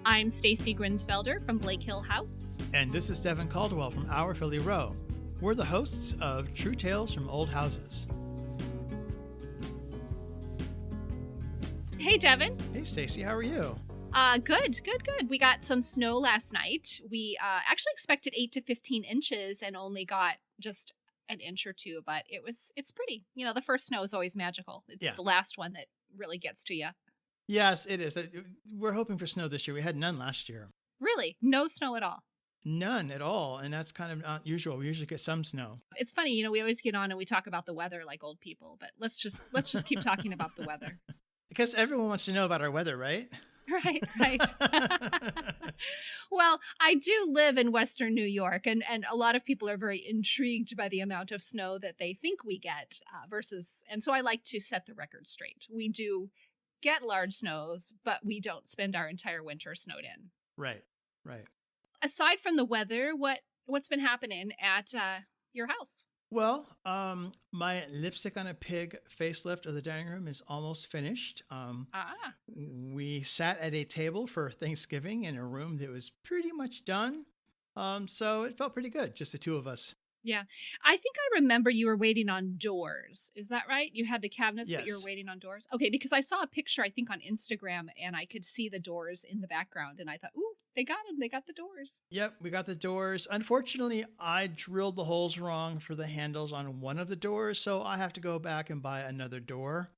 I'm Stacy Grinsfelder from Blake Hill House. And this is Devyn Caldwell from Our Philly Row. We're the hosts of True Tales from Old Houses. Hey, Devyn. Hey, Stacy, how are you? Good. We got some snow last night. We actually expected 8 to 15 inches and only got just an inch or two, but it's pretty. You know, the first snow is always magical. It's the last one that really gets to you. Yes, it is. We're hoping for snow this year. We had none last year. Really? No snow at all? None at all. And that's kind of not usual. We usually get some snow. It's funny, you know, we always get on and we talk about the weather like old people, but let's just keep talking about the weather. Because everyone wants to know about our weather, right? Right. Well, I do live in Western New York, and a lot of people are very intrigued by the amount of snow that they think we get and so I like to set the record straight. We do get large snows, but we don't spend our entire winter snowed in. Right. Aside from the weather, what's been happening at your house? Well, my lipstick on a pig facelift of the dining room is almost finished. We sat at a table for Thanksgiving in a room that was pretty much done. So it felt pretty good, just the two of us. Yeah. I think I remember you were waiting on doors. Is that right? You had the cabinets, Yes. but you were waiting on doors? Okay, because I saw a picture, I think, on Instagram, and I could see the doors in the background, and I thought, ooh, they got them. They got the doors. Yep, we got the doors. Unfortunately, I drilled the holes wrong for the handles on one of the doors, so I have to go back and buy another door.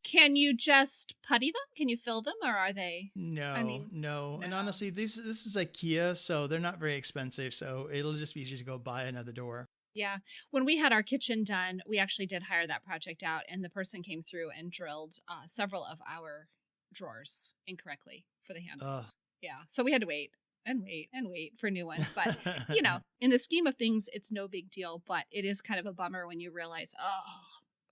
Can you just putty them? Can you fill them, or are they? No. And honestly, this is IKEA, so they're not very expensive. So it'll just be easier to go buy another door. Yeah. When we had our kitchen done, we actually did hire that project out, and the person came through and drilled several of our drawers incorrectly for the handles. Yeah. So we had to wait for new ones. But, you know, in the scheme of things, it's no big deal. But it is kind of a bummer when you realize,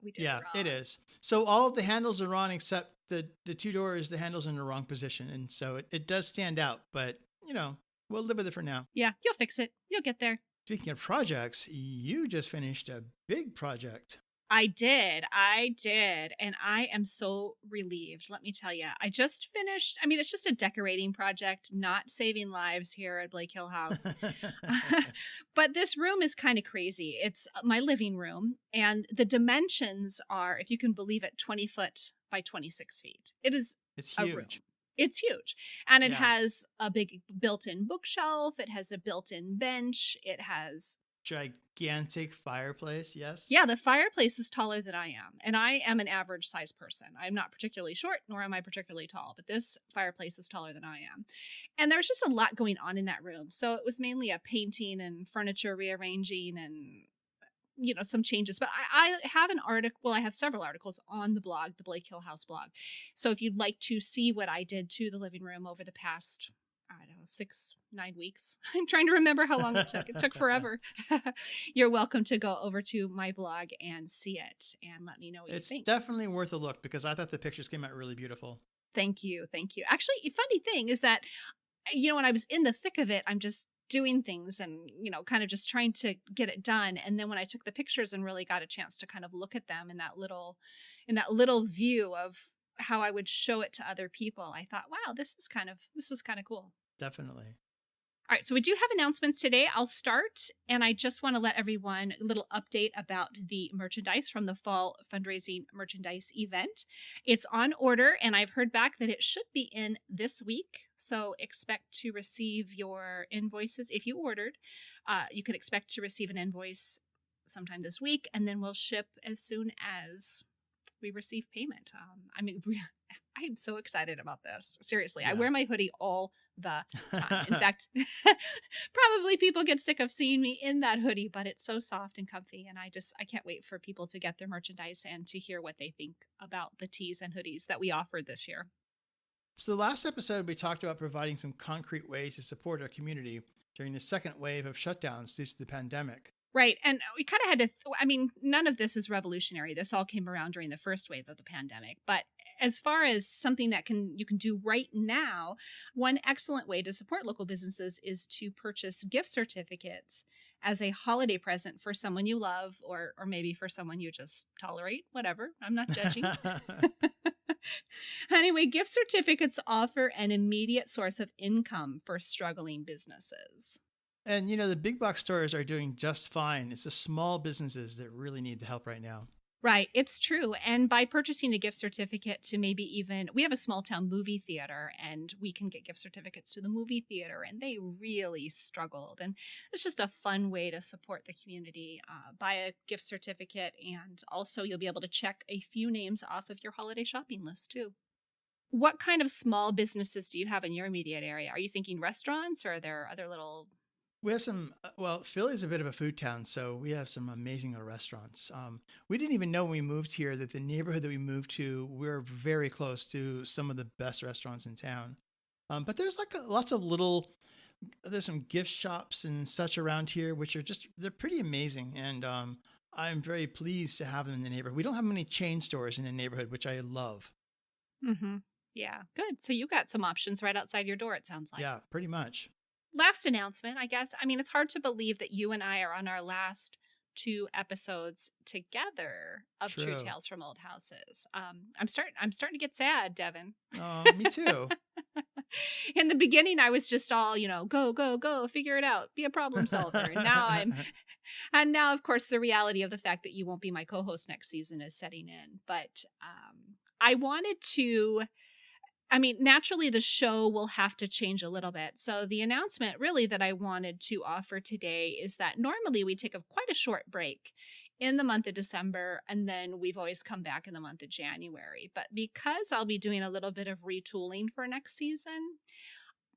we did it wrong. It is. So all of the handles are wrong except the two doors, the handle's in the wrong position. And so it does stand out, but you know, we'll live with it for now. Yeah, you'll fix it. You'll get there. Speaking of projects, you just finished a big project. I did. And I am so relieved. Let me tell you, I just finished. I mean, it's just a decorating project, not saving lives here at Blake Hill House. But this room is kind of crazy. It's my living room, and the dimensions are, if you can believe it, 20 foot by 26 feet. It's huge. It's huge. And it has a big built-in bookshelf. It has a built-in bench. It has gigantic fireplace. Yes. Yeah, the fireplace is taller than I am, and I am an average size person. I'm not particularly short, nor am I particularly tall, but this fireplace is taller than I am. And there's just a lot going on in that room. So it was mainly a painting and furniture rearranging and, you know, some changes. But I have an article. Well, I have several articles on the blog, the Blake Hill House blog. So if you'd like to see what I did to the living room over the past, I don't know, 6-9 weeks. I'm trying to remember how long it took. It took forever. You're welcome to go over to my blog and see it and let me know what you think. It's definitely worth a look because I thought the pictures came out really beautiful. Thank you. Actually, a funny thing is that, you know, when I was in the thick of it, I'm just doing things and, you know, kind of just trying to get it done. And then when I took the pictures and really got a chance to kind of look at them in that little view of how I would show it to other people, I thought, wow, this is kind of cool. Definitely. All right, so we do have announcements today. I'll start, and I just want to let everyone a little update about the merchandise from the fall fundraising merchandise event. It's on order, and I've heard back that it should be in this week, so expect to receive your invoices if you ordered. You can expect to receive an invoice sometime this week, and then we'll ship as soon as we receive payment. I am so excited about this. Seriously, I wear my hoodie all the time. In fact, probably people get sick of seeing me in that hoodie, but it's so soft and comfy. And I can't wait for people to get their merchandise and to hear what they think about the tees and hoodies that we offered this year. So the last episode, we talked about providing some concrete ways to support our community during the second wave of shutdowns due to the pandemic. Right. And we kind of had to, none of this is revolutionary. This all came around during the first wave of the pandemic. But as far as something that you can do right now, one excellent way to support local businesses is to purchase gift certificates as a holiday present for someone you love, or maybe for someone you just tolerate, whatever. I'm not judging. Anyway, gift certificates offer an immediate source of income for struggling businesses. And the big box stores are doing just fine. It's the small businesses that really need the help right now. Right, it's true. And by purchasing a gift certificate to maybe even, we have a small town movie theater and we can get gift certificates to the movie theater, and they really struggled. And it's just a fun way to support the community. Buy a gift certificate, and also you'll be able to check a few names off of your holiday shopping list too. What kind of small businesses do you have in your immediate area? Are you thinking restaurants, or are there other little? We have some, well, Philly's a bit of a food town, so we have some amazing restaurants. We didn't even know when we moved here that the neighborhood that we moved to, we're very close to some of the best restaurants in town. But there's like lots of there's some gift shops and such around here, which are they're pretty amazing. And I'm very pleased to have them in the neighborhood. We don't have many chain stores in the neighborhood, which I love. Mm-hmm. Yeah, good. So you got some options right outside your door, it sounds like. Yeah, pretty much. Last announcement, I guess. I mean, it's hard to believe that you and I are on our last 2 episodes together of True True. Tales from Old Houses. I'm starting to get sad, Devyn. Oh, me too. In the beginning, I was just all, go, go, go, figure it out, be a problem solver. And now, of course, the reality of the fact that you won't be my co-host next season is setting in. But I wanted to. I mean, naturally, the show will have to change a little bit. So the announcement really that I wanted to offer today is that normally we take quite a short break in the month of December, and then we've always come back in the month of January. But because I'll be doing a little bit of retooling for next season,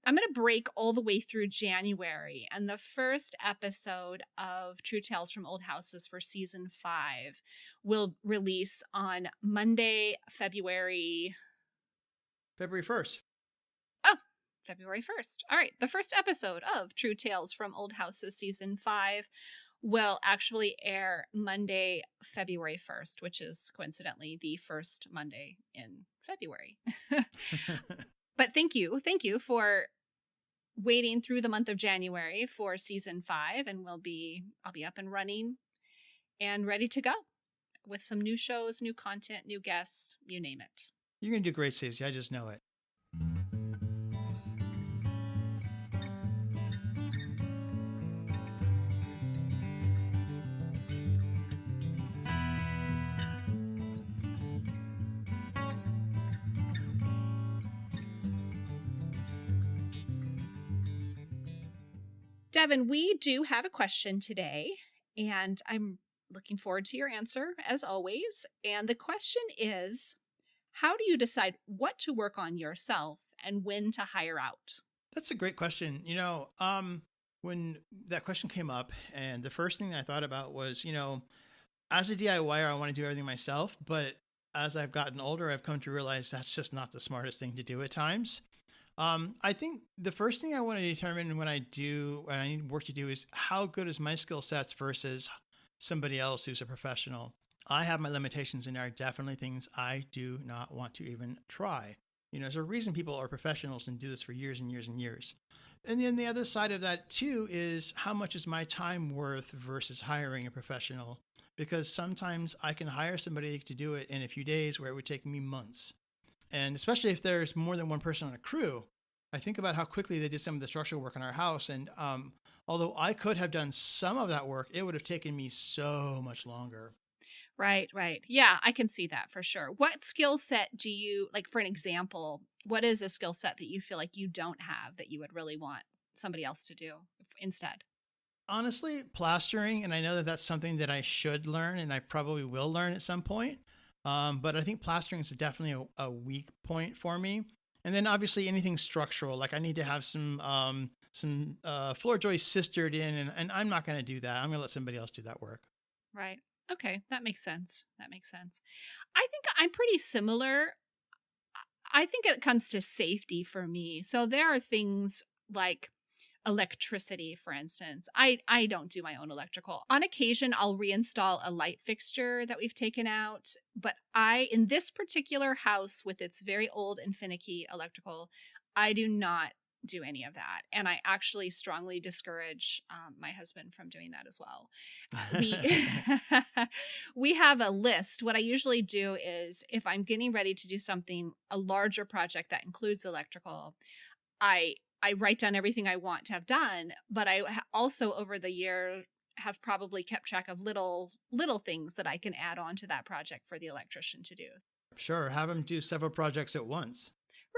I'm going to break all the way through January. And the first episode of True Tales from Old Houses for season 5 will release on Monday, February 1st. Oh, February 1st. All right. The first episode of True Tales from Old Houses season 5 will actually air Monday, February 1st, which is coincidentally the first Monday in February. But thank you for waiting through the month of January for season 5, and I'll be up and running and ready to go with some new shows, new content, new guests, you name it. You're going to do great, Stacey. I just know it. Devyn, we do have a question today, and I'm looking forward to your answer as always. And the question is, how do you decide what to work on yourself and when to hire out? That's a great question. When that question came up, and the first thing I thought about was, as a DIYer, I want to do everything myself. But as I've gotten older, I've come to realize that's just not the smartest thing to do at times. I think the first thing I want to determine when I need work to do is how good is my skill sets versus somebody else who's a professional. I have my limitations, and there are definitely things I do not want to even try. There's a reason people are professionals and do this for years and years and years. And then the other side of that too is how much is my time worth versus hiring a professional? Because sometimes I can hire somebody to do it in a few days where it would take me months. And especially if there's more than one person on a crew, I think about how quickly they did some of the structural work in our house. And although I could have done some of that work, it would have taken me so much longer. Right. Yeah, I can see that for sure. What skill set do you, like, for an example, what is a skill set that you feel like you don't have that you would really want somebody else to do instead? Honestly, plastering. And I know that that's something that I should learn, and I probably will learn at some point. But I think plastering is definitely a weak point for me. And then obviously anything structural, like I need to have some floor joists sistered in, and I'm not going to do that. I'm going to let somebody else do that work. Right. Okay, that makes sense. I think I'm pretty similar. I think it comes to safety for me. So there are things like electricity, for instance. I don't do my own electrical. On occasion, I'll reinstall a light fixture that we've taken out. But in this particular house with its very old and finicky electrical, I do not do any of that. And I actually strongly discourage my husband from doing that as well. We we have a list. What I usually do is if I'm getting ready to do something, a larger project that includes electrical, I write down everything I want to have done, but I also over the year have probably kept track of little things that I can add on to that project for the electrician to do. Sure, have them do several projects at once.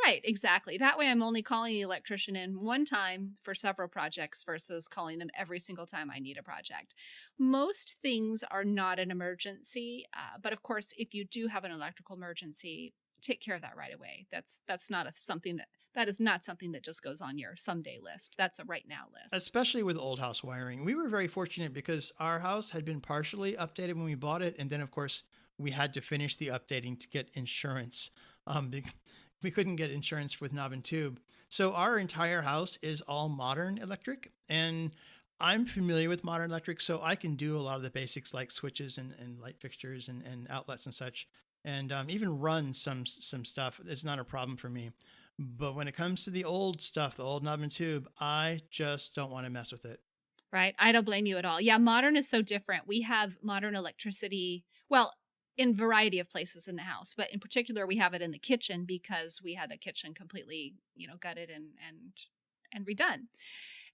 Right, exactly. That way I'm only calling the electrician in one time for several projects versus calling them every single time I need a project. Most things are not an emergency, but of course, if you do have an electrical emergency, take care of that right away. That's not something that is not something that just goes on your someday list. That's a right now list. Especially with old house wiring. We were very fortunate because our house had been partially updated when we bought it. And then, of course, we had to finish the updating to get insurance. We couldn't get insurance with knob and tube. So our entire house is all modern electric. And I'm familiar with modern electric, so I can do a lot of the basics like switches and light fixtures and outlets and such. And even run some stuff. It's not a problem for me. But when it comes to the old stuff, the old knob and tube, I just don't want to mess with it. Right. I don't blame you at all. Yeah, modern is so different. We have modern electricity, well, in variety of places in the house, but in particular, we have it in the kitchen because we had the kitchen completely, gutted and redone.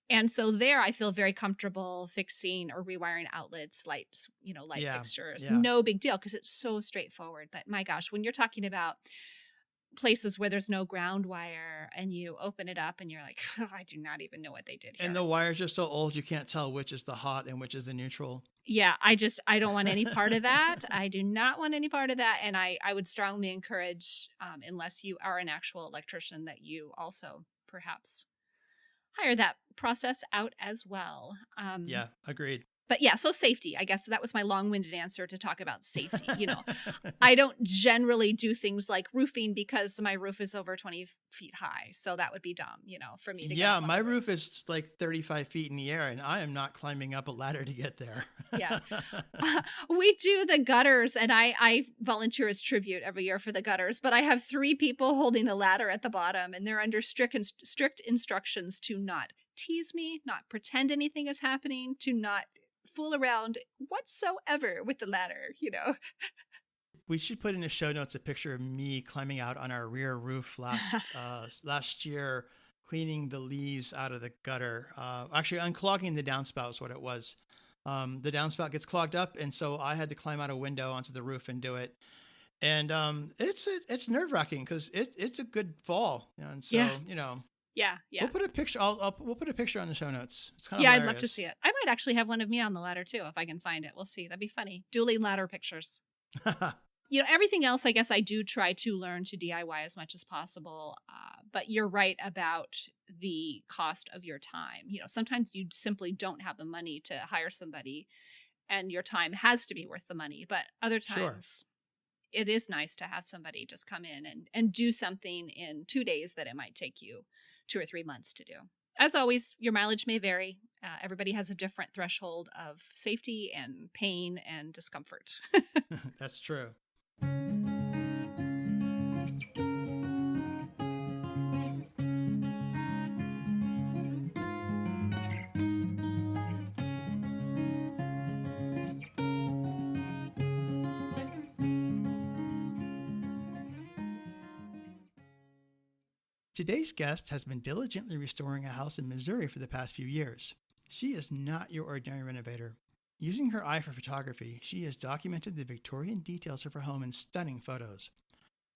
And so there, I feel very comfortable fixing or rewiring outlets, lights, light fixtures. Yeah. No big deal because it's so straightforward. But my gosh, when you're talking about places where there's no ground wire and you open it up and you're like, oh, I do not even know what they did here. And the wires are so old, you can't tell which is the hot and which is the neutral. Yeah, I don't want any part of that. I do not want any part of that. And I would strongly encourage, unless you are an actual electrician, that you also perhaps hire that process out as well. Yeah, agreed. But yeah, so safety, I guess that was my long-winded answer to talk about safety. I don't generally do things like roofing because my roof is over 20 feet high. So that would be dumb, for me to Yeah, my roof is like 35 feet in the air and I am not climbing up a ladder to get there. Yeah. We do the gutters and I volunteer as tribute every year for the gutters, but I have 3 people holding the ladder at the bottom and they're under strict instructions to not tease me, not pretend anything is happening, to not fool around whatsoever with the ladder, We should put in the show notes a picture of me climbing out on our rear roof last year, cleaning the leaves out of the gutter. Actually, unclogging the downspout is what it was. The downspout gets clogged up, and so I had to climb out a window onto the roof and do it. And it's nerve-wracking because it's a good fall, and so Yeah. We'll put a picture. We'll put a picture on the show notes. It's kind of hilarious. I'd love to see it. I might actually have one of me on the ladder too if I can find it. We'll see. That'd be funny. Dueling ladder pictures. Everything else, I guess I do try to learn to DIY as much as possible. But you're right about the cost of your time. Sometimes you simply don't have the money to hire somebody, and your time has to be worth the money. But other times, it is nice to have somebody just come in and do something in 2 days that it might take you 2 or 3 months to do. As always, your mileage may vary. Everybody has a different threshold of safety and pain and discomfort. That's true. Today's guest has been diligently restoring a house in Missouri for the past few years. She is not your ordinary renovator. Using her eye for photography, she has documented the Victorian details of her home in stunning photos.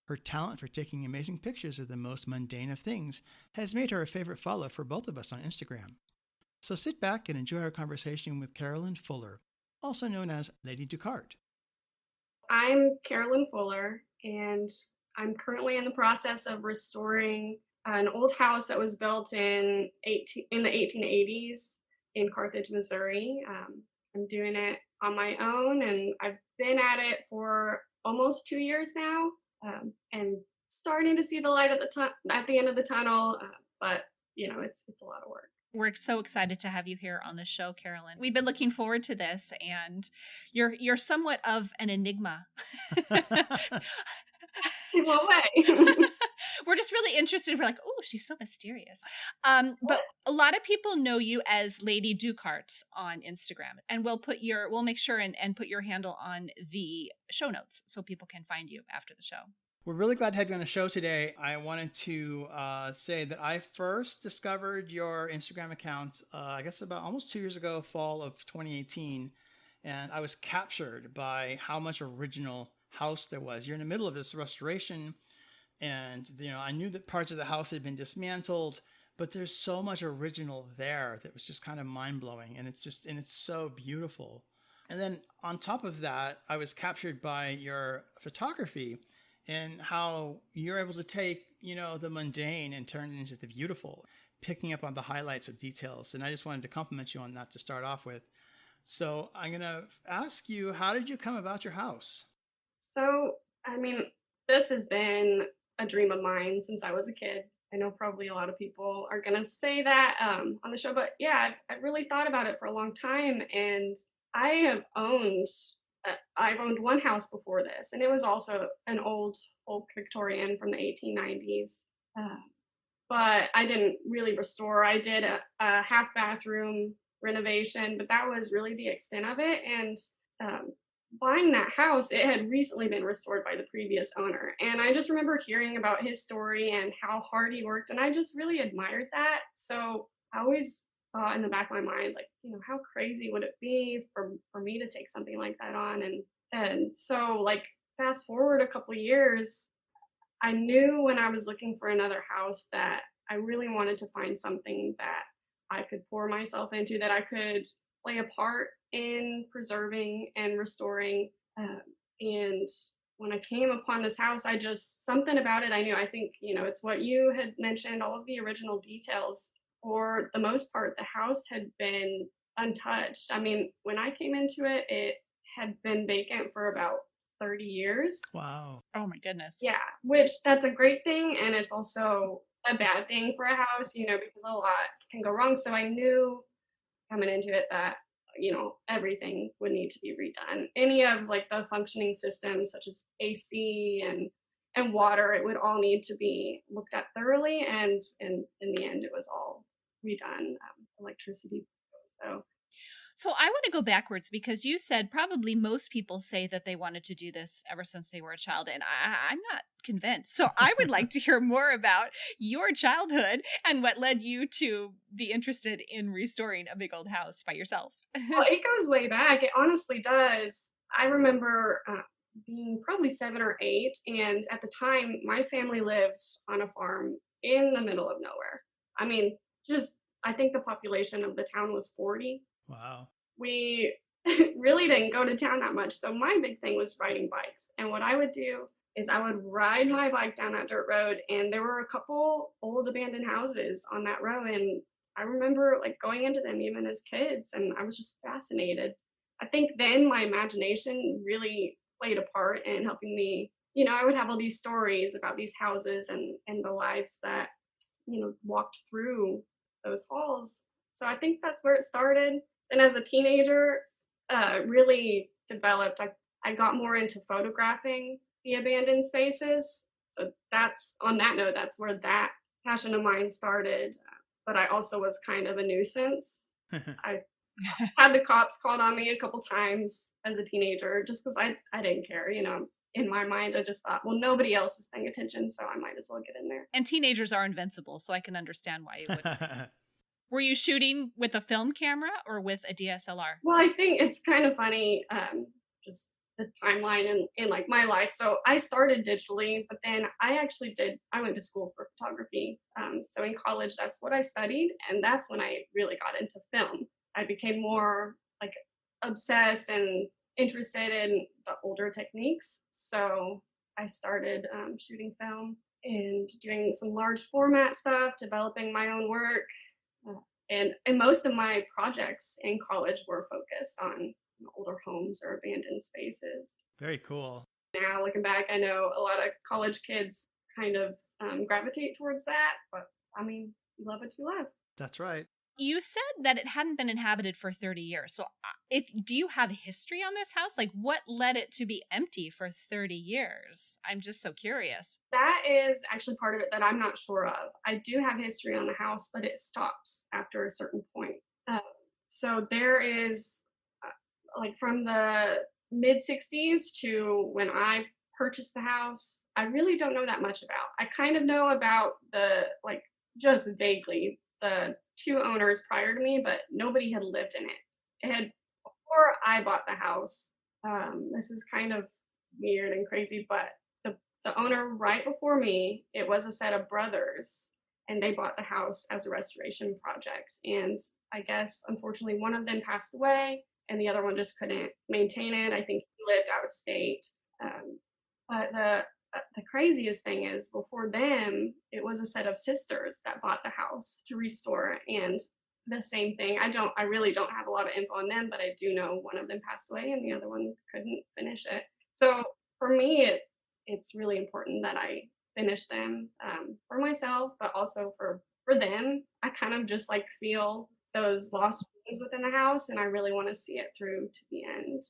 Her talent for taking amazing pictures of the most mundane of things has made her a favorite follow for both of us on Instagram. So sit back and enjoy our conversation with Carolyn Fuller, also known as Lady Ducart. I'm Carolyn Fuller, and I'm currently in the process of restoring an old house that was built in the 1880s in Carthage, Missouri. I'm doing it on my own, and I've been at it for almost 2 years now, and starting to see the light at the end of the tunnel. But it's a lot of work. We're so excited to have you here on the show, Carolyn. We've been looking forward to this, and you're somewhat of an enigma. In what way? We're just really interested. We're like, oh, she's so mysterious. But a lot of people know you as Lady Dukart on Instagram, and we'll make sure and put your handle on the show notes so people can find you after the show. We're really glad to have you on the show today. I wanted to say that I first discovered your Instagram account, I guess about almost 2 years ago, fall of 2018. And I was captured by how much original house there was. You're in the middle of this restoration. And, I knew that parts of the house had been dismantled, but there's so much original there that was just kind of mind blowing. And it's so beautiful. And then on top of that, I was captured by your photography and how you're able to take, the mundane and turn it into the beautiful, picking up on the highlights of details. And I just wanted to compliment you on that to start off with. So I'm going to ask you, how did you come about your house? So, this has been a dream of mine since I was a kid. I know probably a lot of people are going to say that on the show, but yeah, I've really thought about it for a long time. And I have I've owned one house before this, and it was also an old Victorian from the 1890s. But I didn't really restore. I did a half bathroom renovation, but that was really the extent of it. And buying that house, it had recently been restored by the previous owner. And I just remember hearing about his story and how hard he worked. And I just really admired that. So I always thought in the back of my mind, like, how crazy would it be for me to take something like that on? And so like fast forward a couple years, I knew when I was looking for another house that I really wanted to find something that I could pour myself into, that I could play a part in preserving and restoring. And when I came upon this house, something about it, I knew. I think, it's what you had mentioned, all of the original details. For the most part, the house had been untouched. When I came into it, it had been vacant for about 30 years. Wow. Oh my goodness. Yeah, which that's a great thing. And it's also a bad thing for a house, because a lot can go wrong. So I knew coming into it that, everything would need to be redone. Any of like the functioning systems such as AC and water, it would all need to be looked at thoroughly. And in the end, it was all redone, electricity. So I want to go backwards because you said probably most people say that they wanted to do this ever since they were a child, and I'm not convinced. So I would like to hear more about your childhood and what led you to be interested in restoring a big old house by yourself. Well, it goes way back. It honestly does. I remember being probably 7 or 8, and at the time, my family lived on a farm in the middle of nowhere. I think the population of the town was 40. Wow. We really didn't go to town that much. So my big thing was riding bikes. And what I would do is I would ride my bike down that dirt road, and there were a couple old abandoned houses on that road. And I remember like going into them even as kids, and I was just fascinated. I think then my imagination really played a part in helping me. I would have all these stories about these houses and the lives that, walked through those halls. So I think that's where it started. And as a teenager, really developed. I got more into photographing the abandoned spaces. So that's where that passion of mine started. But I also was kind of a nuisance. I had the cops called on me a couple times as a teenager just because I didn't care. In my mind, I just thought, well, nobody else is paying attention, so I might as well get in there. And teenagers are invincible, so I can understand why you would. Were you shooting with a film camera or with a DSLR? Well, I think it's kind of funny, just the timeline in like my life. So I started digitally, but then I went to school for photography. So in college, that's what I studied. And that's when I really got into film. I became more like obsessed and interested in the older techniques. So I started shooting film and doing some large format stuff, developing my own work. And most of my projects in college were focused on older homes or abandoned spaces. Very cool. Now, looking back, I know a lot of college kids kind of gravitate towards that, but you love what you love. That's right. You said that it hadn't been inhabited for 30 years. So do you have history on this house? Like, what led it to be empty for 30 years? I'm just so curious. That is actually part of it that I'm not sure of. I do have history on the house, but it stops after a certain point. Uh, so there is, like, from the mid 60s to when I purchased the house, I really don't know that much about. I kind of know about like, just vaguely, the two owners prior to me, but nobody had lived in it. It had, before I bought the house, this is kind of weird and crazy, but the owner right before me, it was a set of brothers, and they bought the house as a restoration project. And I guess, unfortunately, one of them passed away, and the other one just couldn't maintain it. I think he lived out of state. But the craziest thing is, before them, it was a set of sisters that bought the house to restore, and the same thing. I really don't have a lot of info on them, but I do know one of them passed away and the other one couldn't finish it. So for me, it's really important that I finish them, for myself, but also for them. I kind of just like feel those lost dreams within the house, and I really want to see it through to the end.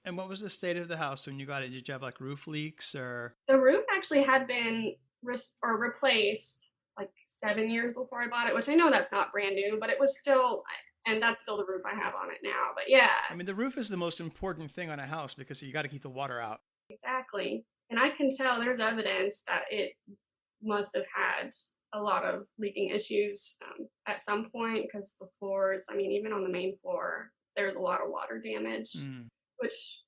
And what was the state of the house when you got it? Did you have like roof leaks or? The roof actually had been replaced like 7 years before I bought it, which I know that's not brand new, but it was still, and that's still the roof I have on it now. But yeah. I mean, the roof is the most important thing on a house because you got to keep the water out. Exactly. And I can tell there's evidence that it must have had a lot of leaking issues, at some point, because the floors, I mean, even on the main floor, there's a lot of water damage, which,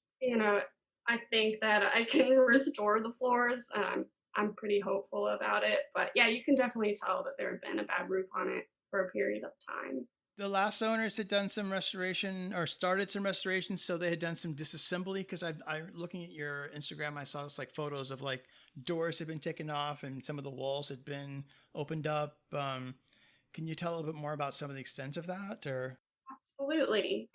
I think that I can restore the floors. I'm pretty hopeful about it. But yeah, you can definitely tell that there had been a bad roof on it for a period of time. The last owners had done some restoration or started some restoration, so they had done some disassembly. Because I looking at your Instagram, I saw like photos of like doors had been taken off and some of the walls had been opened up. Can you tell a little bit more about some of the extent of that? Or Absolutely.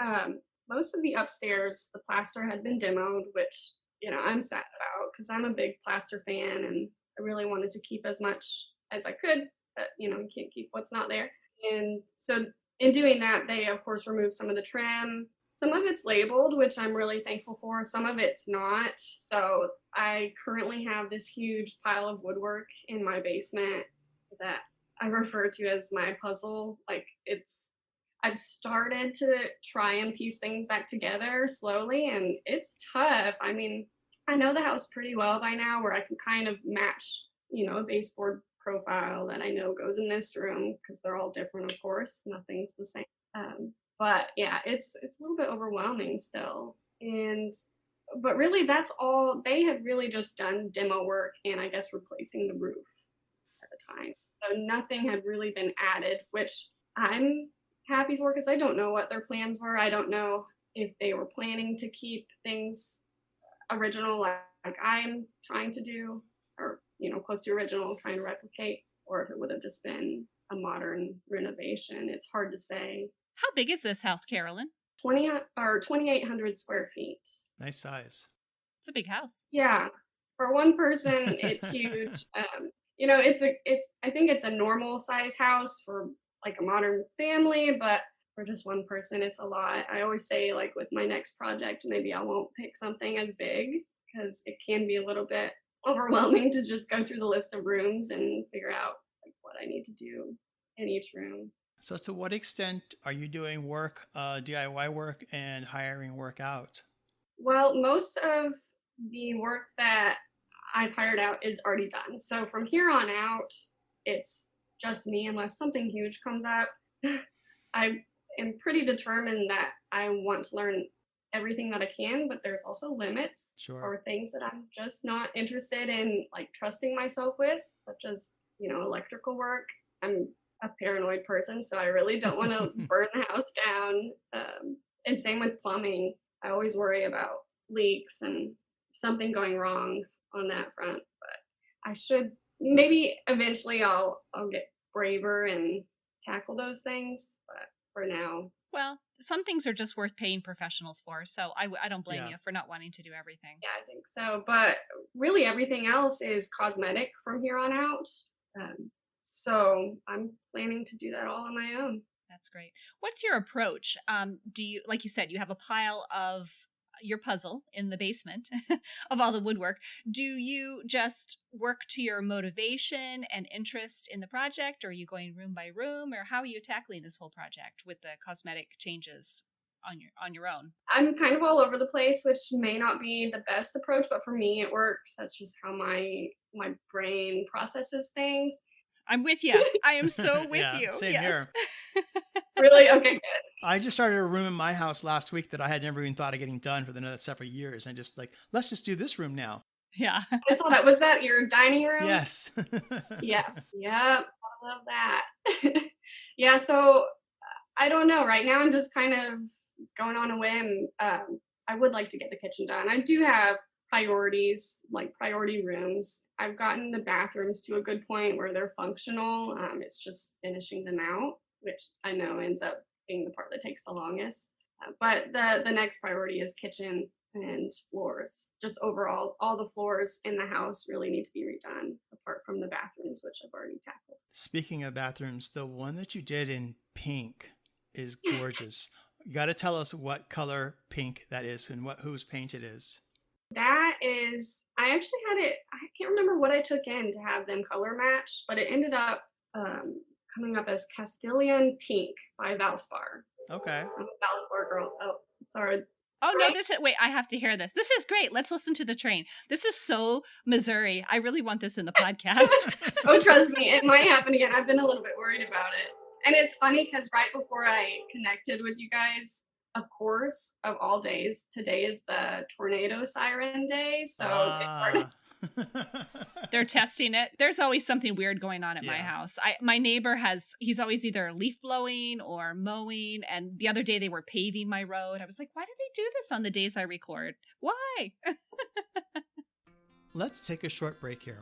Most of the upstairs, the plaster had been demoed, which I'm sad about because I'm a big plaster fan and I really wanted to keep as much as I could. But you can't keep what's not there. And so in doing that, they of course removed some of the trim. Some of it's labeled, which I'm really thankful for. Some of it's not. So I currently have this huge pile of woodwork in my basement that I refer to as my puzzle. Like, I've started to try and piece things back together slowly, and it's tough. I mean, I know the house pretty well by now, where I can kind of match, a baseboard profile that I know goes in this room, because they're all different, of course. Nothing's the same. But yeah, it's a little bit overwhelming still. But really, that's all. They had really just done demo work and I guess replacing the roof at the time. So nothing had really been added, which I'm happy for, because I don't know what their plans were. I don't know if they were planning to keep things original, like I'm trying to do, or close to original, trying to replicate, or if it would have just been a modern renovation. It's hard to say. How big is this house, Karolyn? 2,800 square feet. Nice size. It's a big house. Yeah, for one person, it's huge. I think it's a normal size house for like a modern family, but for just one person, it's a lot. I always say, like, with my next project, maybe I won't pick something as big, because it can be a little bit overwhelming to just go through the list of rooms and figure out like what I need to do in each room. So to what extent are you doing work, DIY work, and hiring work out? Well, most of the work that I've hired out is already done. So from here on out, it's just me, unless something huge comes up. I am pretty determined that I want to learn everything that I can, but there's also limits. Sure. Or things that I'm just not interested in, like, trusting myself with, such as, electrical work. I'm a paranoid person, so I really don't want to burn the house down. And same with plumbing. I always worry about leaks and something going wrong on that front. But I should, maybe eventually I'll get braver and tackle those things. But for now, well, some things are just worth paying professionals for. So I don't blame you for not wanting to do everything. Yeah, I think so. But really, everything else is cosmetic from here on out. So I'm planning to do that all on my own. That's great. What's your approach? Do you, like you said, you have a pile of your puzzle in the basement of all the woodwork. Do you just work to your motivation and interest in the project, or are you going room by room, or how are you tackling this whole project with the cosmetic changes on your own? I'm kind of all over the place, which may not be the best approach, but for me it works. That's just how my brain processes things. I'm with you. I am so with Yeah, you. same Yes. here. Really? Okay, good. I just started a room in my house last week that I had never even thought of getting done for the next several years. And just like, let's just do this room now. Yeah. I saw that. Was that your dining room? Yes. Yeah. Yep. I love that. Yeah. So I don't know. Right now, I'm just kind of going on a whim. I would like to get the kitchen done. I do have priorities, like priority rooms. I've gotten the bathrooms to a good point where they're functional. It's just finishing them out, which I know ends up being the part that takes the longest. But the next priority is kitchen and floors. Just overall, all the floors in the house really need to be redone, apart from the bathrooms, which I've already tackled. Speaking of bathrooms, the one that you did in pink is gorgeous. You got to tell us what color pink that is and whose paint it is. That is, I actually had it, I can't remember what I took in to have them color match, but it ended up coming up as Castilian Pink by Valspar. Okay. I'm a Valspar girl. Oh, sorry. Oh no, wait, I have to hear this. This is great. Let's listen to the train. This is so Missouri. I really want this in the podcast. Oh, trust me, it might happen again. I've been a little bit worried about it. And it's funny because right before I connected with you guys, of course, of all days, today is the tornado siren day. So they're testing it. There's always something weird going on at my house. My neighbor he's always either leaf blowing or mowing. And the other day they were paving my road. I was like, why do they do this on the days I record? Why? Let's take a short break here.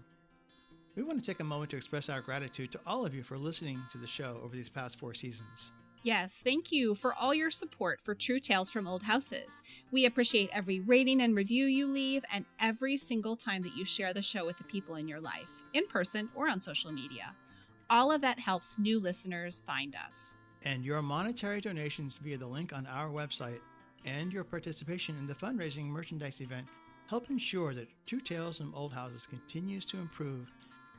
We want to take a moment to express our gratitude to all of you for listening to the show over these past 4 seasons. Yes, thank you for all your support for True Tales from Old Houses. We appreciate every rating and review you leave and every single time that you share the show with the people in your life, in person or on social media. All of that helps new listeners find us. And your monetary donations via the link on our website and your participation in the fundraising merchandise event help ensure that True Tales from Old Houses continues to improve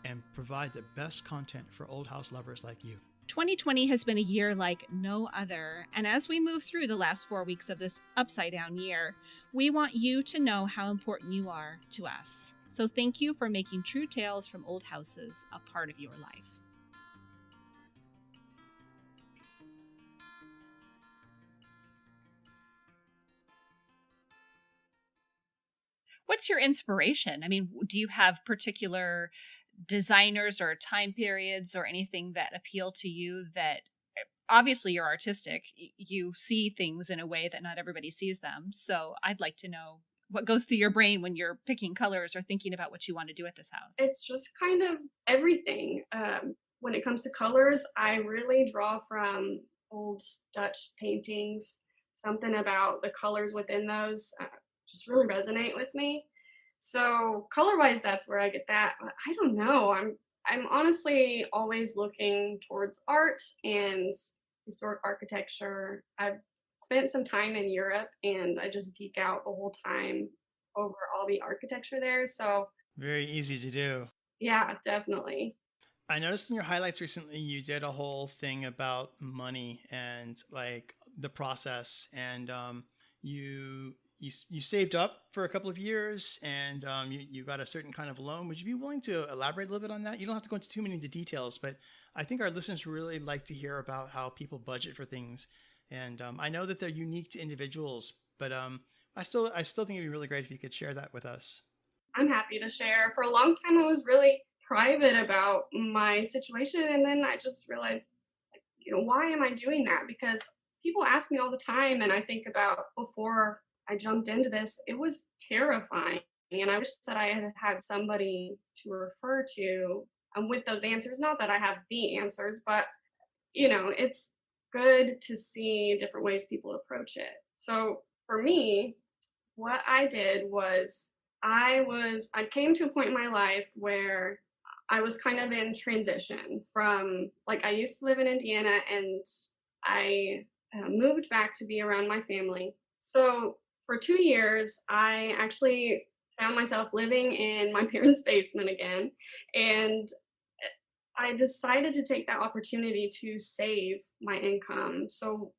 and provide the best content for old house lovers like you. 2020 has been a year like no other, and as we move through the last 4 weeks of this upside-down year, we want you to know how important you are to us. So thank you for making True Tales from Old Houses a part of your life. What's your inspiration? I mean, do you have particular designers or time periods or anything that appeal to you? That obviously you're artistic, you see things in a way that not everybody sees them, so I'd like to know what goes through your brain when you're picking colors or thinking about what you want to do at this house. It's just kind of everything. When it comes to colors, I really draw from old Dutch paintings. Something about the colors within those just really resonate with me. So color-wise, that's where I get that. I don't know. I'm honestly always looking towards art and historic architecture. I've spent some time in Europe and I just geek out the whole time over all the architecture there. So very easy to do. Yeah, definitely. I noticed in your highlights recently, you did a whole thing about money and like the process, and you saved up for a couple of years and you got a certain kind of loan. Would you be willing to elaborate a little bit on that? You don't have to go into too many details, but I think our listeners really like to hear about how people budget for things. And I know that they're unique to individuals, but I still think it'd be really great if you could share that with us. I'm happy to share. For a long time, I was really private about my situation. And then I just realized, why am I doing that? Because people ask me all the time. And I think about before I jumped into this, it was terrifying. And I wish that I had had somebody to refer to with those answers. Not that I have the answers, but, it's good to see different ways people approach it. So for me, what I did was I came to a point in my life where I was kind of in transition from, I used to live in Indiana and I moved back to be around my family. So for 2 years, I actually found myself living in my parents' basement again. And I decided to take that opportunity to save my income. So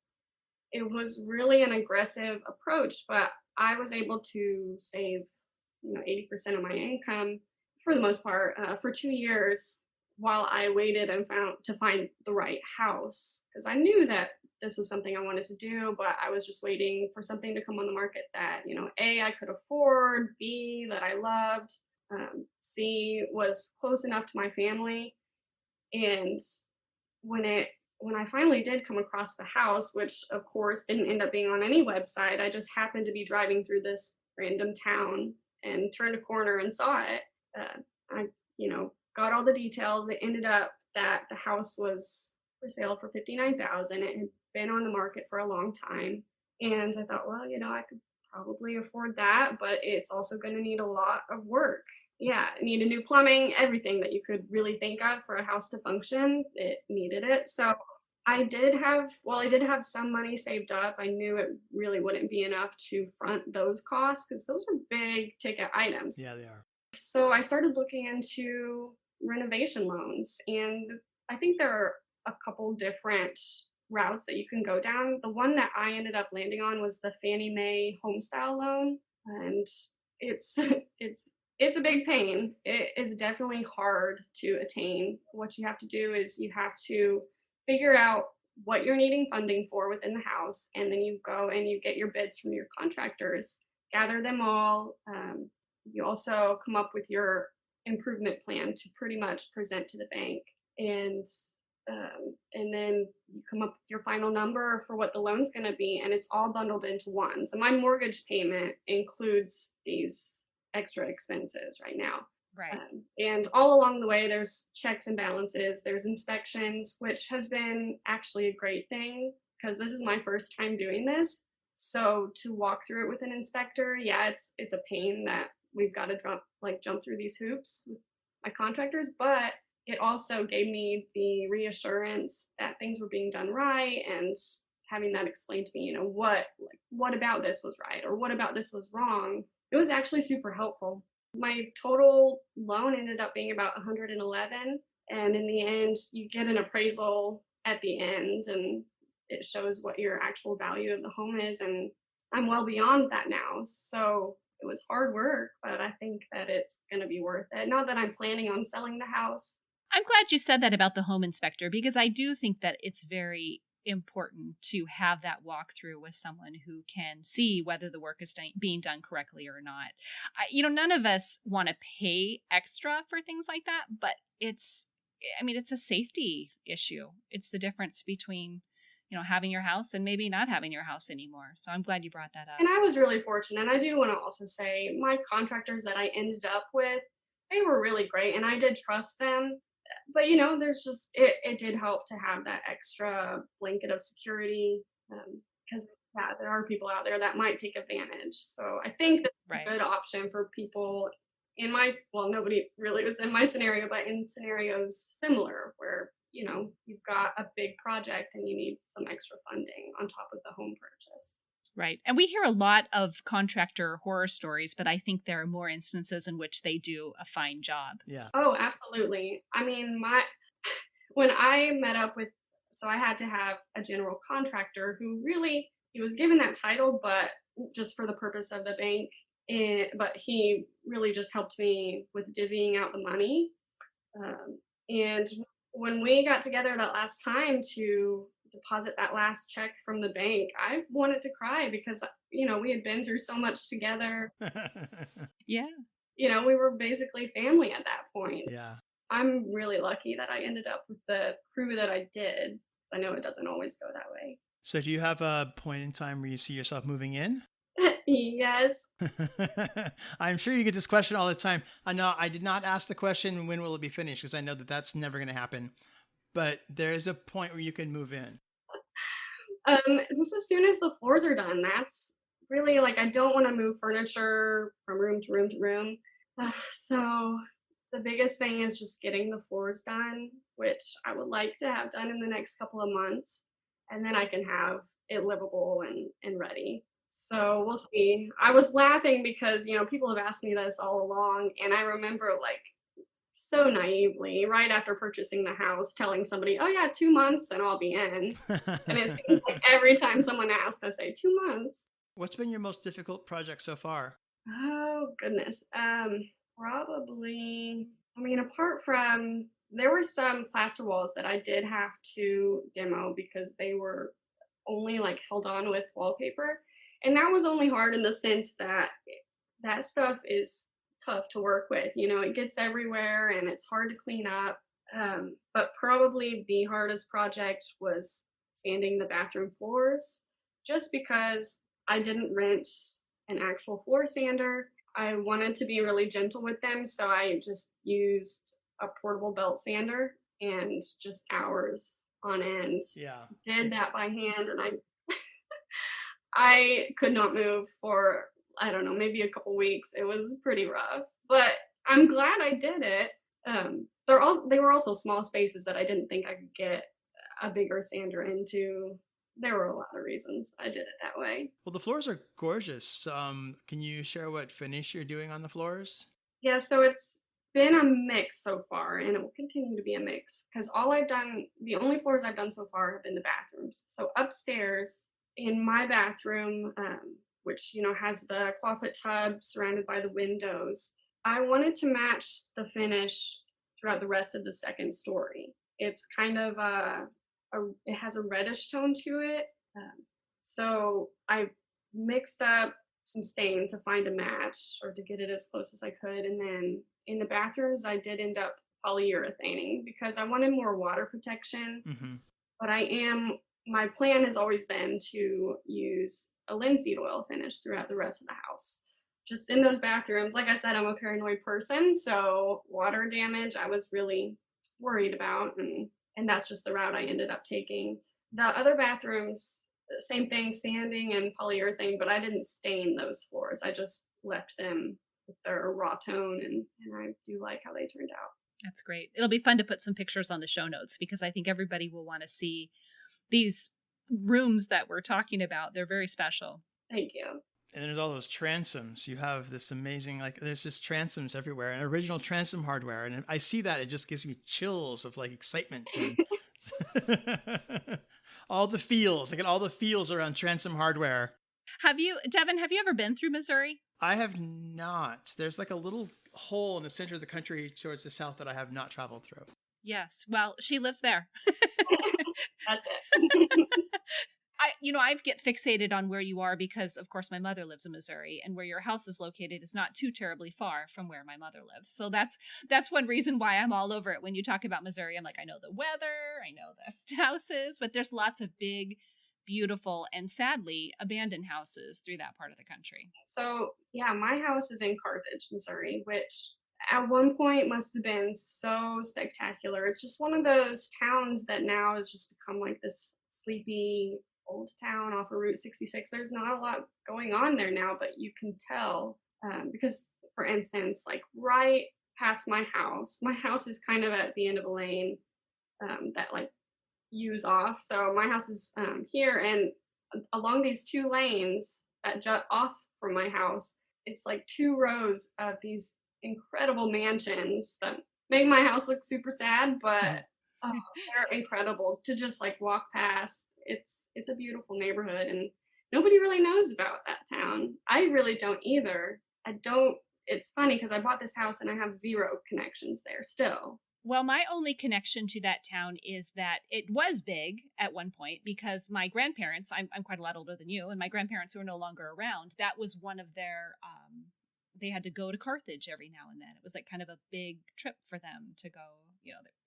it was really an aggressive approach, but I was able to save, 80% of my income for the most part for 2 years while I waited and found to find the right house because I knew that this was something I wanted to do, but I was just waiting for something to come on the market that, A, I could afford, B, that I loved, C, was close enough to my family. And when it when I finally did come across the house, which of course didn't end up being on any website, I just happened to be driving through this random town and turned a corner and saw it. I, got all the details. It ended up that the house was for sale for 59,000. It had been on the market for a long time, and I thought, well, I could probably afford that, but it's also going to need a lot of work. Yeah, it needed new plumbing, everything that you could really think of for a house to function, it needed it. So I did have some money saved up. I knew it really wouldn't be enough to front those costs because those are big ticket items. Yeah, they are. So I started looking into renovation loans, and I think there are a couple different routes that you can go down. The one that I ended up landing on was the Fannie Mae Homestyle loan, and it's it's a big pain. It is definitely hard to attain. What you have to do is you have to figure out what you're needing funding for within the house, and then you go and you get your bids from your contractors, gather them all. You also come up with your improvement plan to pretty much present to the bank, and and then you come up with your final number for what the loan's going to be, and it's all bundled into one. So my mortgage payment includes these extra expenses right now. Right. And all along the way, there's checks and balances, there's inspections, which has been actually a great thing because this is my first time doing this. So to walk through it with an inspector, yeah, it's a pain that we've got to jump through these hoops with my contractors, but it also gave me the reassurance that things were being done right, and having that explained to me, what about this was right or what about this was wrong. It was actually super helpful. My total loan ended up being about 111, and in the end, you get an appraisal at the end, and it shows what your actual value of the home is, and I'm well beyond that now. So it was hard work, but I think that it's going to be worth it. Not that I'm planning on selling the house. I'm glad you said that about the home inspector because I do think that it's very important to have that walkthrough with someone who can see whether the work is being done correctly or not. None of us want to pay extra for things like that, but it's a safety issue. It's the difference between, having your house and maybe not having your house anymore. So I'm glad you brought that up. And I was really fortunate. And I do want to also say my contractors that I ended up with, they were really great and I did trust them. But there's just it did help to have that extra blanket of security because yeah, there are people out there that might take advantage. So I think that's Right. a good option for people nobody really was in my scenario, but in scenarios similar where you've got a big project and you need some extra funding on top of the home purchase. Right. And we hear a lot of contractor horror stories, but I think there are more instances in which they do a fine job. Yeah. Oh, absolutely. I mean, when I met up with, so I had to have a general contractor who really, he was given that title, but just for the purpose of the bank. But he really just helped me with divvying out the money. And when we got together that last time to deposit that last check from the bank, I wanted to cry because, we had been through so much together. Yeah. We were basically family at that point. Yeah. I'm really lucky that I ended up with the crew that I did. I know it doesn't always go that way. So do you have a point in time where you see yourself moving in? Yes. I'm sure you get this question all the time. I know I did not ask the question, when will it be finished? Because I know that that's never going to happen. But there is a point where you can move in. Just as soon as the floors are done. That's really I don't want to move furniture from room to room to room. So the biggest thing is just getting the floors done, which I would like to have done in the next couple of months. and then I can have it livable and ready. So we'll see. I was laughing because, people have asked me this all along, and I remember like so naively, right after purchasing the house, telling somebody, "Oh yeah, 2 months and I'll be in." And it seems like every time someone asks, I say 2 months. What's been your most difficult project so far? Oh goodness. Probably. I mean, apart from there were some plaster walls that I did have to demo because they were only like held on with wallpaper, and that was only hard in the sense that that stuff is tough to work with. It gets everywhere and it's hard to clean up. But probably the hardest project was sanding the bathroom floors, just because I didn't rent an actual floor sander. I wanted to be really gentle with them, so I just used a portable belt sander and just hours on end Yeah. did that by hand, and I could not move for, I don't know, maybe a couple weeks. It was pretty rough, but I'm glad I did it. They were also small spaces that I didn't think I could get a bigger sander into. There were a lot of reasons I did it that way. Well, the floors are gorgeous. Can you share what finish you're doing on the floors? Yeah, so it's been a mix so far, and it will continue to be a mix because the only floors I've done so far have been the bathrooms. So upstairs in my bathroom, which has the clawfoot tub surrounded by the windows, I wanted to match the finish throughout the rest of the second story. It's kind of it has a reddish tone to it, so I mixed up some stain to find a match or to get it as close as I could. And then in the bathrooms, I did end up polyurethaning because I wanted more water protection. Mm-hmm. But my plan has always been to use a linseed oil finish throughout the rest of the house. Just in those bathrooms, like I said, I'm a paranoid person. So water damage, I was really worried about. And that's just the route I ended up taking. The other bathrooms, same thing, sanding and polyurethane, but I didn't stain those floors. I just left them with their raw tone, and I do like how they turned out. That's great. It'll be fun to put some pictures on the show notes because I think everybody will want to see these rooms that we're talking about. They're very special. Thank you. And there's all those transoms. You have this amazing, like, there's just transoms everywhere and original transom hardware. And I see that, it just gives me chills of like excitement. And all the feels. I get all the feels around transom hardware. Devyn, have you ever been through Missouri? I have not. There's like a little hole in the center of the country towards the south that I have not traveled through. Yes. Well, she lives there. That's it. I get fixated on where you are because, of course, my mother lives in Missouri, and where your house is located is not too terribly far from where my mother lives. So that's one reason why I'm all over it. When you talk about Missouri, I'm like, I know the weather, I know the houses, but there's lots of big, beautiful, and sadly abandoned houses through that part of the country. So yeah, my house is in Carthage, Missouri, which at one point must have been so spectacular. It's just one of those towns that now has just become like this sleepy old town off of Route 66. There's not a lot going on there now, but you can tell because, for instance, like right past my house is kind of at the end of a lane that like use off. So my house is here, and along these two lanes that jut off from my house, it's like 2 rows of these incredible mansions that make my house look super sad, but they're incredible to just like walk past. It's a beautiful neighborhood, and nobody really knows about that town. I really don't either. It's funny because I bought this house and I have 0 connections there still. Well, my only connection to that town is that it was big at one point because my grandparents, I'm quite a lot older than you, and my grandparents who are no longer around, that was one of their, they had to go to Carthage every now and then. It was like kind of a big trip for them to go,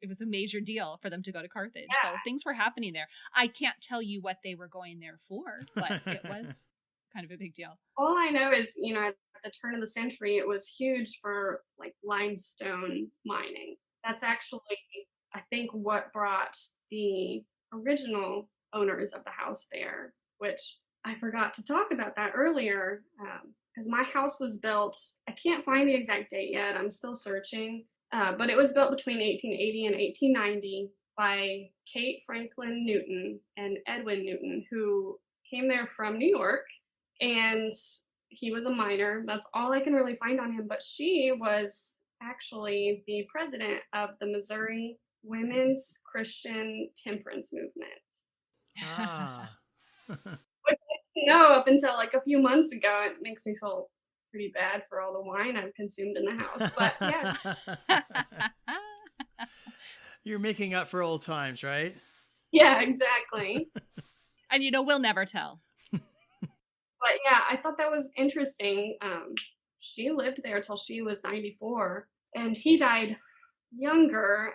it was a major deal for them to go to Carthage. Yeah. So things were happening there. I can't tell you what they were going there for, but it was kind of a big deal. All I know is, at the turn of the century, it was huge for like limestone mining. That's actually, I think, what brought the original owners of the house there, which I forgot to talk about that earlier, because my house was built, I can't find the exact date yet, I'm still searching, but it was built between 1880 and 1890 by Kate Franklin Newton and Edwin Newton, who came there from New York, and he was a minor. That's all I can really find on him. But she was actually the president of the Missouri Women's Christian Temperance Movement. Ah. Which I didn't know up until like a few months ago. It makes me feel pretty bad for all the wine I've consumed in the house. But yeah. You're making up for old times, right? Yeah, exactly. And we'll never tell. But yeah, I thought that was interesting. She lived there till she was 94, and he died younger.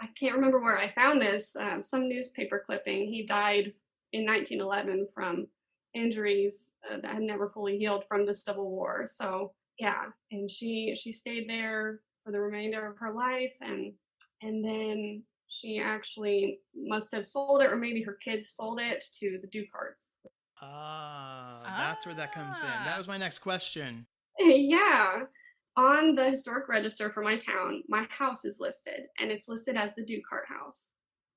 I can't remember where I found this. Some newspaper clipping. He died in 1911 from injuries that had never fully healed from the Civil War. So yeah, and she stayed there for the remainder of her life, and then she actually must have sold it, or maybe her kids sold it to the Ducarts. That's where that comes in. That was my next question. Yeah. On the historic register for my town, my house is listed, and it's listed as the Ducart house.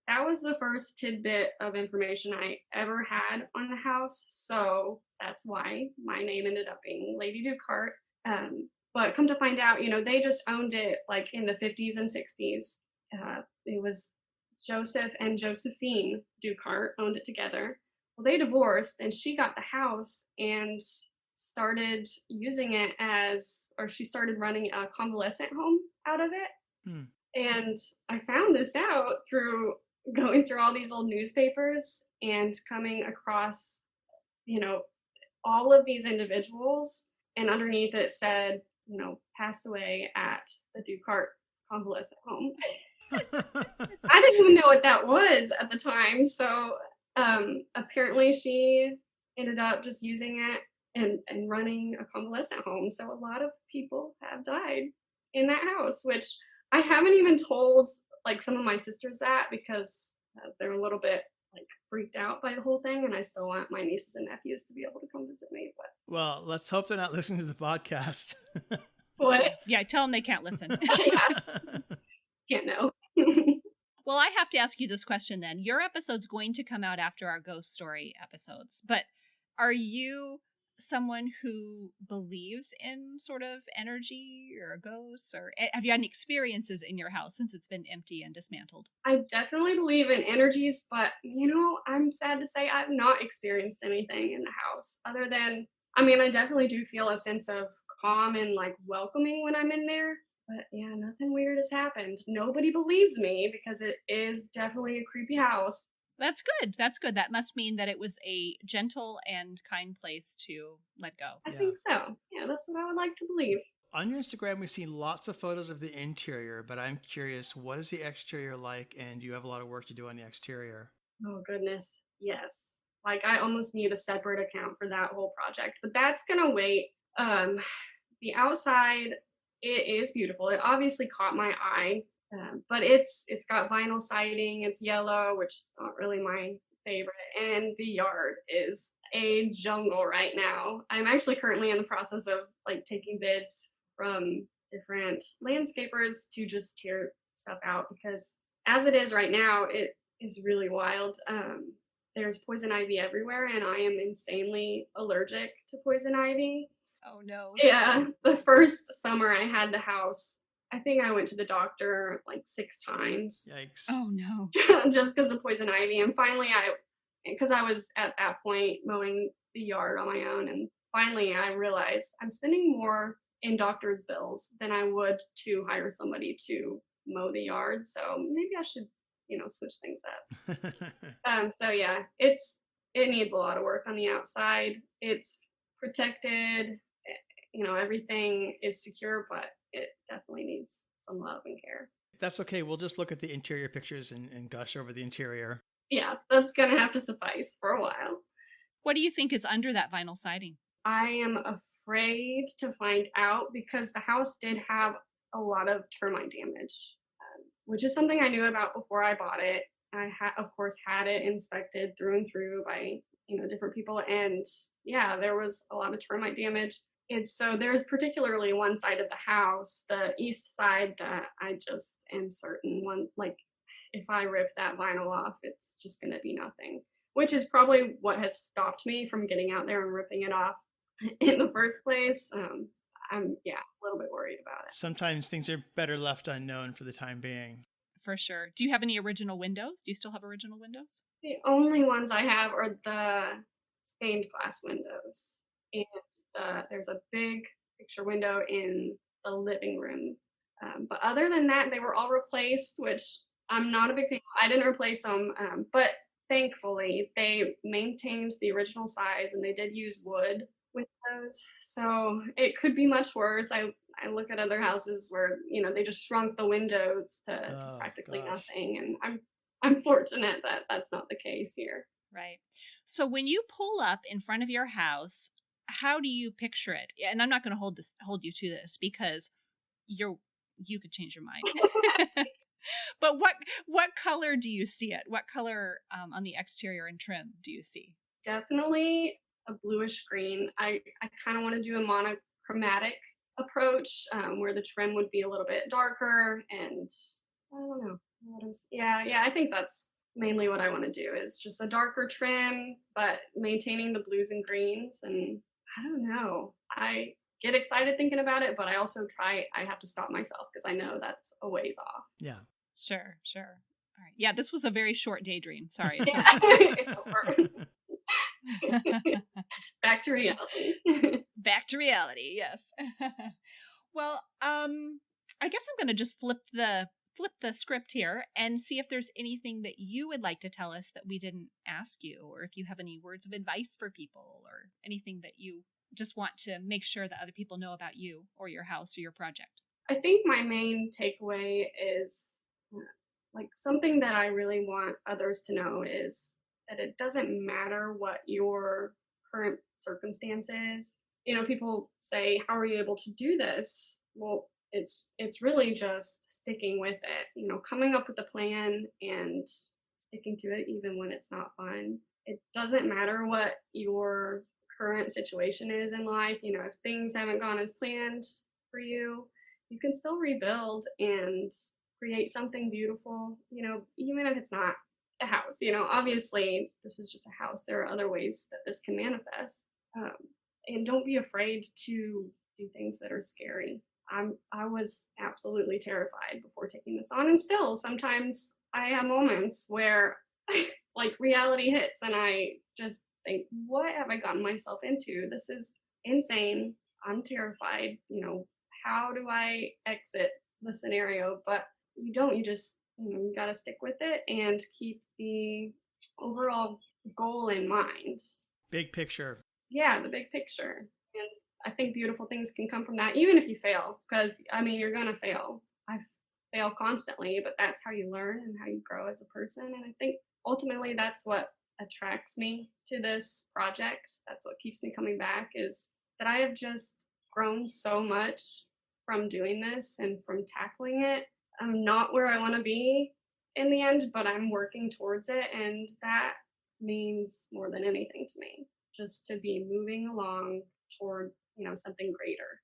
That was the first tidbit of information I ever had on the house, so that's why my name ended up being Lady Ducart. But come to find out, they just owned it like in the 50s and 60s. It was Joseph and Josephine Ducart owned it together. Well, they divorced, and she got the house and started using it she started running a convalescent home out of it. And I found this out through going through all these old newspapers and coming across, all of these individuals, and underneath it said, passed away at the Ducart convalescent home. I didn't even know what that was at the time. So apparently she ended up just using it and running a convalescent home. So a lot of people have died in that house, which I haven't even told like some of my sisters that, because they're a little bit like freaked out by the whole thing, and I still want my nieces and nephews to be able to come visit me. But well, let's hope they're not listening to the podcast. What? Yeah, tell them they can't listen. Can't know. Well, I have to ask you this question then. Your episode's going to come out after our ghost story episodes, but are you someone who believes in sort of energy or ghosts, or have you had any experiences in your house since it's been empty and dismantled? I definitely believe in energies, but I'm sad to say I've not experienced anything in the house other than, I definitely do feel a sense of calm and like welcoming when I'm in there. But yeah, nothing weird has happened. Nobody believes me because it is definitely a creepy house. That's good. That's good. That must mean that it was a gentle and kind place to let go. I think so. Yeah, that's what I would like to believe. On your Instagram, we've seen lots of photos of the interior, but I'm curious, what is the exterior like, and do you have a lot of work to do on the exterior? Oh, goodness. Yes. Like, I almost need a separate account for that whole project, but that's going to wait. The outside, it is beautiful. It obviously caught my eye, but it's got vinyl siding. It's yellow, which is not really my favorite. And the yard is a jungle right now. I'm actually currently in the process of like taking bids from different landscapers to just tear stuff out, because as it is right now, it is really wild. There's poison ivy everywhere, and I am insanely allergic to poison ivy. Oh no. Yeah, the first summer I had the house, I think I went to the doctor like 6 times. Yikes. Oh no. Just because of poison ivy. And finally because I was at that point mowing the yard on my own, and finally I realized I'm spending more in doctor's bills than I would to hire somebody to mow the yard. So maybe I should, switch things up. So yeah, it needs a lot of work on the outside. It's protected, everything is secure, but it definitely needs some love and care. That's okay. We'll just look at the interior pictures and gush over the interior. Yeah, that's gonna have to suffice for a while. What do you think is under that vinyl siding? I am afraid to find out, because the house did have a lot of termite damage, which is something I knew about before I bought it. I of course had it inspected through and through by different people, and yeah, there was a lot of termite damage. And so there's particularly one side of the house, the east side, that I just am certain if I rip that vinyl off, it's just going to be nothing, which is probably what has stopped me from getting out there and ripping it off in the first place. I'm, yeah, a little bit worried about it. Sometimes things are better left unknown for the time being. For sure. Do you have any original windows? Do you still have original windows? The only ones I have are the stained glass windows. And there's a big picture window in the living room. But other than that, they were all replaced, which I'm not a big fan. I didn't replace them, but thankfully they maintained the original size and they did use wood with those. So it could be much worse. I look at other houses where, you know, they just shrunk the windows to practically nothing. And I'm fortunate that that's not the case here. Right. So when you pull up in front of your house, how do you picture it? And I'm not going to hold you to this because you could change your mind. But what color do you see it? What color on the exterior and trim do you see? Definitely a bluish green. I kind of want to do a monochromatic approach where the trim would be a little bit darker, and I don't know. Yeah, I think that's mainly what I want to do is just a darker trim, but maintaining the blues and greens. And I don't know. I get excited thinking about it, but I also I have to stop myself because I know that's a ways off. Yeah. Sure. All right. Yeah, this was a very short daydream. Sorry. It's over. Back to reality. Back to reality, yes. Well, I guess I'm going to just flip the script here and see if there's anything that you would like to tell us that we didn't ask you, or if you have any words of advice for people or anything that you just want to make sure that other people know about you or your house or your project. I think my main takeaway is like something that I really want others to know is that it doesn't matter what your current circumstance is. You know, people say, how are you able to do this? Well, it's really just sticking with it, you know, coming up with a plan and sticking to it even when it's not fun. It doesn't matter what your current situation is in life. You know, if things haven't gone as planned for you, you can still rebuild and create something beautiful, you know, even if it's not a house. You know, obviously this is just a house. There are other ways that this can manifest. And don't be afraid to do things that are scary. I was absolutely terrified before taking this on, and still sometimes I have moments where like reality hits and I just think, what have I gotten myself into? This is insane. I'm terrified. You know, how do I exit the scenario? But you don't. You just, you know, you got to stick with it and keep the overall goal in mind. Big picture. Yeah, the big picture. And I think beautiful things can come from that, even if you fail, because I mean, you're going to fail. I fail constantly, but that's how you learn and how you grow as a person. And I think ultimately that's what attracts me to this project. That's what keeps me coming back, is that I have just grown so much from doing this and from tackling it. I'm not where I want to be in the end, but I'm working towards it. And that means more than anything to me, just to be moving along toward, you know, something greater.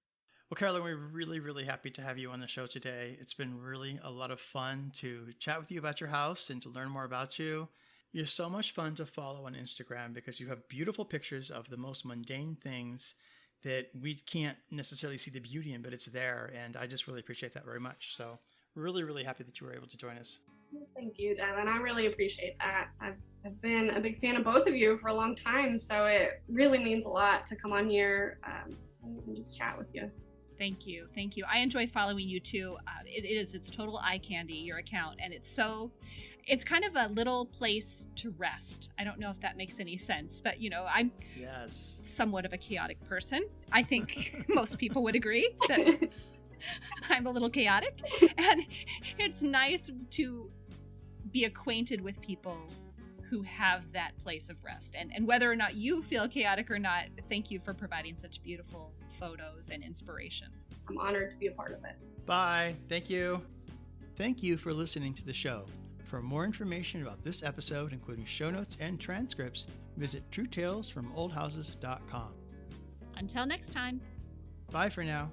Well, Karolyn, we're really, really happy to have you on the show today. It's been really a lot of fun to chat with you about your house and to learn more about you. You're so much fun to follow on Instagram because you have beautiful pictures of the most mundane things that we can't necessarily see the beauty in, but it's there. And I just really appreciate that very much. So really, really happy that you were able to join us. Thank you, Devyn. I really appreciate that. I've been a big fan of both of you for a long time, so it really means a lot to come on here and just chat with you. Thank you. I enjoy following you too. It's total eye candy, your account, and it's kind of a little place to rest. I don't know if that makes any sense, but you know, I'm somewhat of a chaotic person. I think most people would agree that I'm a little chaotic, and it's nice to be acquainted with people who have that place of rest. And whether or not you feel chaotic or not, thank you for providing such beautiful photos and inspiration. I'm honored to be a part of it. Bye. Thank you. Thank you for listening to the show. For more information about this episode, including show notes and transcripts, visit truetalesfromoldhouses.com. Until next time. Bye for now.